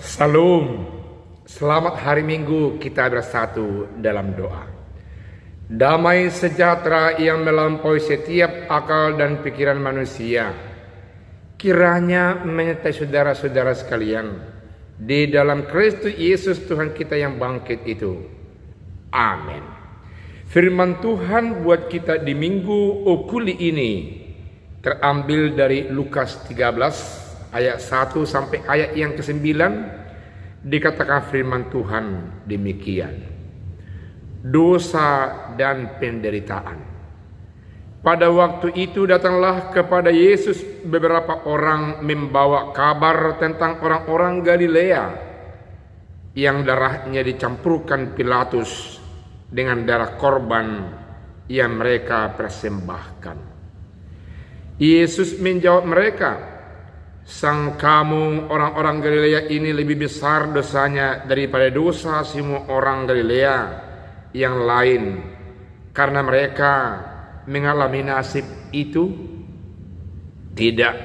Salam, selamat hari Minggu kita bersatu dalam doa. Damai sejahtera yang melampaui setiap akal dan pikiran manusia, kiranya menyertai saudara-saudara sekalian di dalam Kristus Yesus Tuhan kita yang bangkit itu. Amin. Firman Tuhan buat kita di Minggu Okuli ini terambil dari Lukas 13 ayat 1 sampai ayat yang ke-9. Dikatakan firman Tuhan demikian. Dosa dan penderitaan. Pada waktu itu datanglah kepada Yesus beberapa orang membawa kabar tentang orang-orang Galilea yang darahnya dicampurkan Pilatus dengan darah korban yang mereka persembahkan. Yesus menjawab mereka, "Sang kamu orang-orang Galilea ini lebih besar dosanya daripada dosa semua orang Galilea yang lain, karena mereka mengalami nasib itu? Tidak,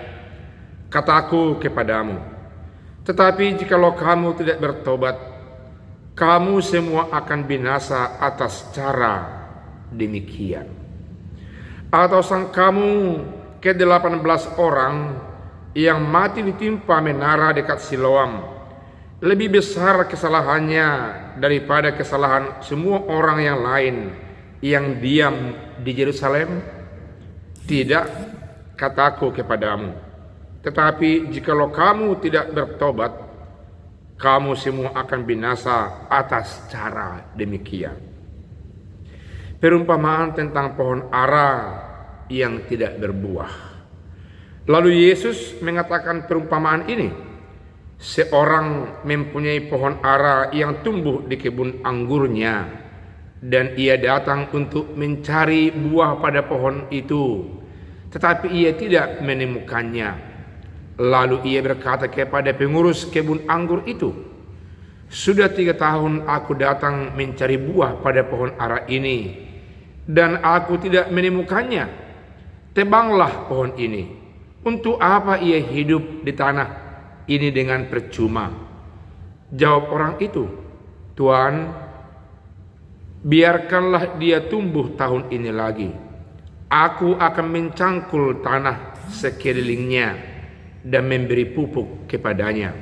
kataku kepadamu, tetapi jikalau kamu tidak bertobat, kamu semua akan binasa atas cara demikian. Atau sang kamu ke-18 orang yang mati ditimpa menara dekat Siloam lebih besar kesalahannya daripada kesalahan semua orang yang lain yang diam di Yerusalem? Tidak, kataku kepadamu, tetapi jikalau kamu tidak bertobat, kamu semua akan binasa atas cara demikian." Perumpamaan tentang pohon ara yang tidak berbuah. Lalu Yesus mengatakan perumpamaan ini. Seorang mempunyai pohon ara yang tumbuh di kebun anggurnya, dan ia datang untuk mencari buah pada pohon itu, tetapi ia tidak menemukannya. Lalu ia berkata kepada pengurus kebun anggur itu, "Sudah 3 tahun aku datang mencari buah pada pohon ara ini, dan aku tidak menemukannya. Tebanglah pohon ini. Untuk apa ia hidup di tanah ini dengan percuma?" Jawab orang itu, "Tuan, biarkanlah dia tumbuh tahun ini lagi. Aku akan mencangkul tanah sekelilingnya dan memberi pupuk kepadanya.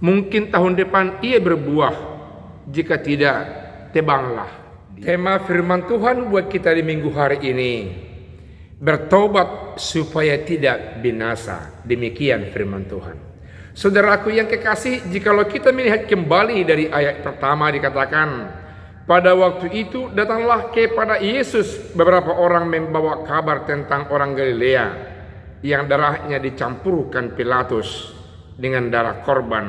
Mungkin tahun depan ia berbuah, jika tidak, tebanglah." Tema firman Tuhan buat kita di minggu hari ini, bertobat supaya tidak binasa. Demikian firman Tuhan. Saudaraku yang kekasih, jikalau kita melihat kembali dari ayat pertama dikatakan, pada waktu itu datanglah kepada Yesus beberapa orang membawa kabar tentang orang Galilea yang darahnya dicampurkan Pilatus dengan darah korban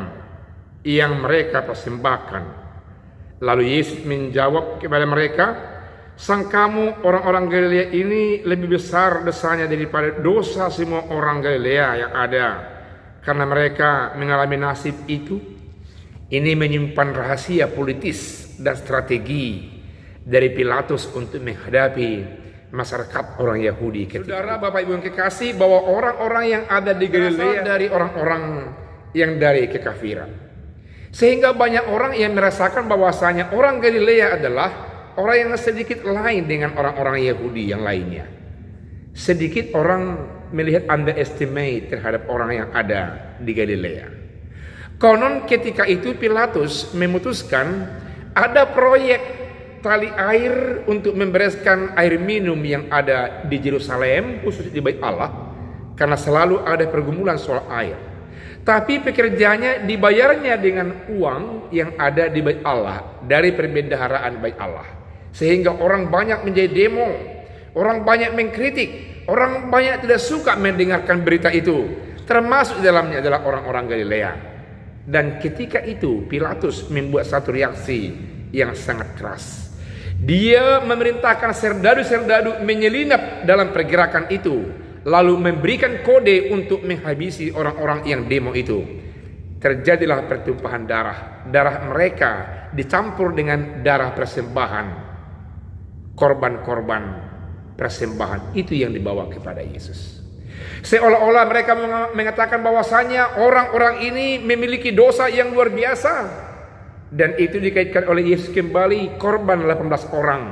yang mereka persembahkan. Lalu Yesus menjawab kepada mereka, "Sang kamu orang-orang Galilea ini lebih besar dosanya daripada dosa semua orang Galilea yang ada, karena mereka mengalami nasib itu." Ini menyimpan rahasia politis dan strategi dari Pilatus untuk menghadapi masyarakat orang Yahudi ketika. Saudara, Bapak Ibu yang kekasih, bahwa orang-orang yang ada di Galilea dari orang-orang yang dari kekafiran. Sehingga banyak orang yang merasakan bahwasanya orang Galilea adalah orang yang sedikit lain dengan orang-orang Yahudi yang lainnya. Sedikit orang melihat underestimate terhadap orang yang ada di Galilea. Konon ketika itu Pilatus memutuskan ada proyek tali air untuk membereskan air minum yang ada di Yerusalem, khusus di Bait Allah, karena selalu ada pergumulan soal air. Tapi pekerjaannya dibayarnya dengan uang yang ada di Bait Allah, dari perbendaharaan Bait Allah. Sehingga orang banyak menjadi demo, orang banyak mengkritik, orang banyak tidak suka mendengarkan berita itu. Termasuk di dalamnya adalah orang-orang Galilea. Dan ketika itu Pilatus membuat satu reaksi yang sangat keras. Dia memerintahkan serdadu-serdadu menyelinap dalam pergerakan itu, lalu memberikan kode untuk menghabisi orang-orang yang demo itu. Terjadilah pertumpahan darah. Darah mereka dicampur dengan darah persembahan, korban-korban persembahan itu yang dibawa kepada Yesus. Seolah-olah mereka mengatakan bahwasanya orang-orang ini memiliki dosa yang luar biasa. Dan itu dikaitkan oleh Yesus kembali korban 18 orang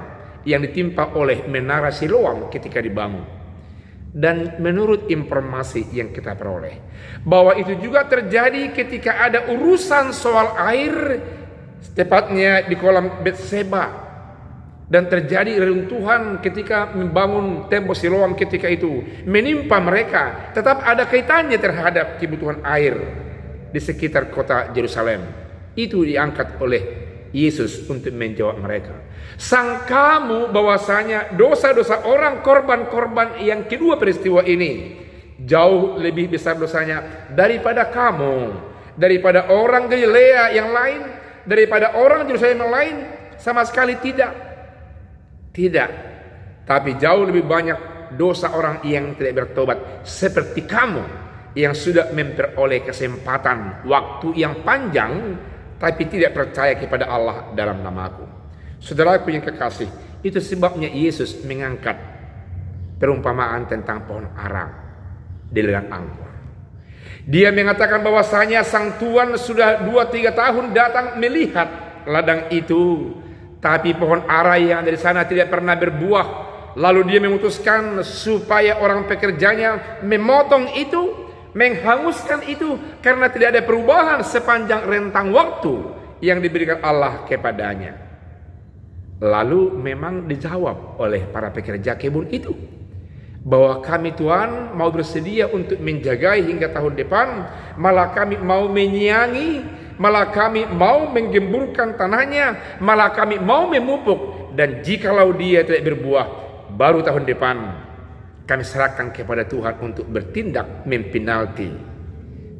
yang ditimpa oleh menara Siloam ketika dibangun. Dan menurut informasi yang kita peroleh, bahwa itu juga terjadi ketika ada urusan soal air, tepatnya di kolam Betseba. Dan terjadi reruntuhan ketika membangun tembok Siloam ketika itu menimpa mereka. Tetap ada kaitannya terhadap kebutuhan air di sekitar kota Yerusalem. Itu diangkat oleh Yesus untuk menjawab mereka. Sangkamu bahwasanya dosa-dosa orang korban-korban yang kedua peristiwa ini jauh lebih besar dosanya daripada kamu, daripada orang Galilea yang lain, daripada orang Yerusalem yang lain? Sama sekali tidak. Tidak, tapi jauh lebih banyak dosa orang yang tidak bertobat seperti kamu yang sudah memperoleh kesempatan waktu yang panjang tapi tidak percaya kepada Allah dalam namaku. Saudaraku yang kekasih, itu sebabnya Yesus mengangkat perumpamaan tentang pohon ara di ladang anggur. Dia mengatakan bahwasanya sang tuan sudah 2-3 tahun datang melihat ladang itu, tapi pohon ara yang dari sana tidak pernah berbuah. Lalu dia memutuskan supaya orang pekerjanya memotong itu, menghanguskan itu, karena tidak ada perubahan sepanjang rentang waktu yang diberikan Allah kepadanya. Lalu memang dijawab oleh para pekerja kebun itu bahwa kami Tuhan mau bersedia untuk menjagai hingga tahun depan, malah kami mau menyiangi, malah kami mau menggemburkan tanahnya, malah kami mau memupuk, dan jikalau dia tidak berbuah, baru tahun depan kami serahkan kepada Tuhan untuk bertindak mempenalti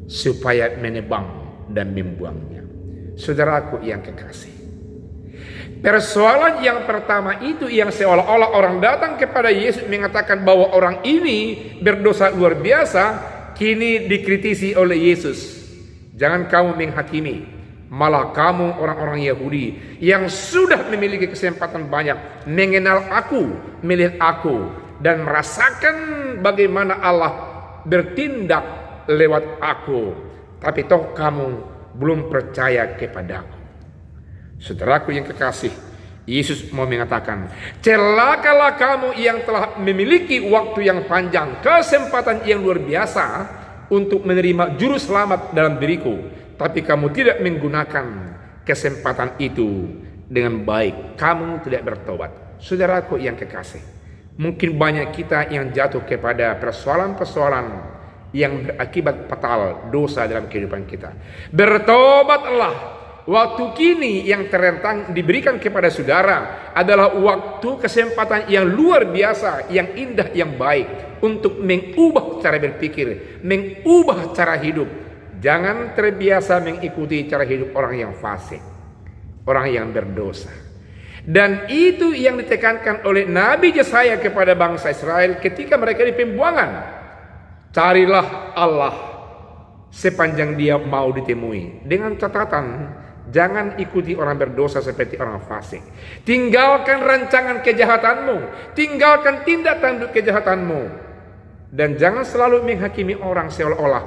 supaya menebang dan membuangnya. Saudaraku yang kekasih, persoalan yang pertama itu yang seolah-olah orang datang kepada Yesus mengatakan bahwa orang ini berdosa luar biasa, kini dikritisi oleh Yesus. Jangan kamu menghakimi, malah kamu orang-orang Yahudi yang sudah memiliki kesempatan banyak mengenal aku, melihat aku, dan merasakan bagaimana Allah bertindak lewat aku, tapi toh kamu belum percaya kepadaku. Saudaraku yang kekasih, Yesus mau mengatakan, celakalah kamu yang telah memiliki waktu yang panjang, kesempatan yang luar biasa untuk menerima juru selamat dalam diriku, tapi kamu tidak menggunakan kesempatan itu dengan baik. Kamu tidak bertobat. Saudaraku yang kekasih, mungkin banyak kita yang jatuh kepada persoalan-persoalan yang berakibat fatal dosa dalam kehidupan kita. Bertobatlah. Waktu kini yang terentang diberikan kepada saudara adalah waktu kesempatan yang luar biasa, yang indah, yang baik untuk mengubah cara berpikir, mengubah cara hidup. Jangan terbiasa mengikuti cara hidup orang yang fasik, orang yang berdosa. Dan itu yang ditekankan oleh Nabi Yesaya kepada bangsa Israel ketika mereka di pembuangan. Carilah Allah sepanjang dia mau ditemui, dengan catatan jangan ikuti orang berdosa seperti orang fasik. Tinggalkan rancangan kejahatanmu, tinggalkan tindak tanduk kejahatanmu, dan jangan selalu menghakimi orang seolah-olah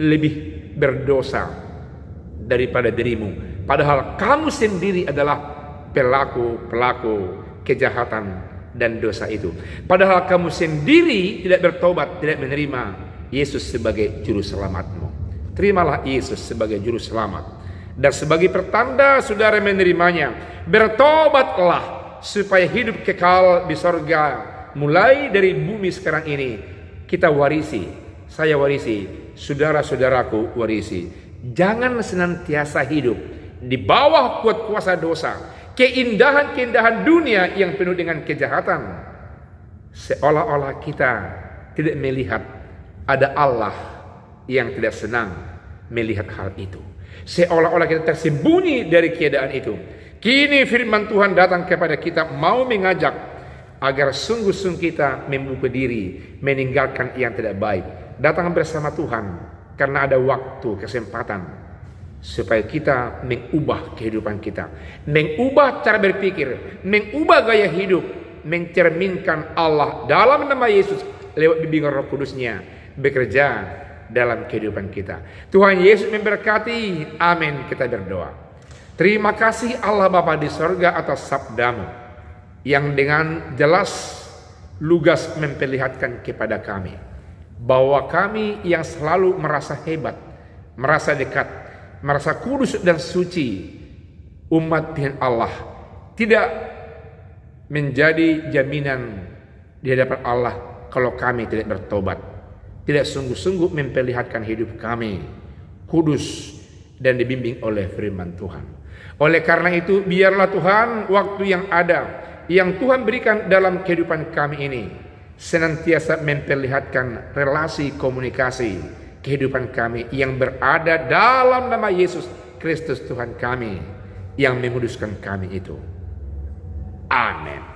lebih berdosa daripada dirimu, padahal kamu sendiri adalah pelaku kejahatan dan dosa itu. Padahal kamu sendiri tidak bertobat, tidak menerima Yesus sebagai juru selamatmu. Terimalah Yesus sebagai juru selamat, dan sebagai pertanda saudara menerimanya, bertobatlah supaya hidup kekal di sorga mulai dari bumi sekarang ini kita warisi, saya warisi, saudara-saudaraku warisi. Jangan senantiasa hidup di bawah kuat kuasa dosa, keindahan-keindahan dunia yang penuh dengan kejahatan, seolah-olah kita tidak melihat ada Allah yang tidak senang melihat hal itu. Seolah-olah kita tersembunyi dari keadaan itu. Kini firman Tuhan datang kepada kita, mau mengajak agar sungguh-sungguh kita membuka diri, meninggalkan yang tidak baik, datang bersama Tuhan, karena ada waktu, kesempatan supaya kita mengubah kehidupan kita, mengubah cara berpikir, mengubah gaya hidup, mencerminkan Allah dalam nama Yesus lewat bimbingan Roh Kudus-Nya bekerja dalam kehidupan kita. Tuhan Yesus memberkati. Amin. Kita berdoa. Terima kasih Allah Bapa di sorga atas sabda-Mu yang dengan jelas lugas memperlihatkan kepada kami bahwa kami yang selalu merasa hebat, merasa dekat, merasa kudus dan suci, umat Tuhan Allah, tidak menjadi jaminan di hadapan Allah kalau kami tidak bertobat, tidak sungguh-sungguh memperlihatkan hidup kami kudus dan dibimbing oleh firman Tuhan. Oleh karena itu, biarlah Tuhan waktu yang ada, yang Tuhan berikan dalam kehidupan kami ini, senantiasa memperlihatkan relasi komunikasi kehidupan kami yang berada dalam nama Yesus Kristus Tuhan kami yang menguduskan kami itu. Amin.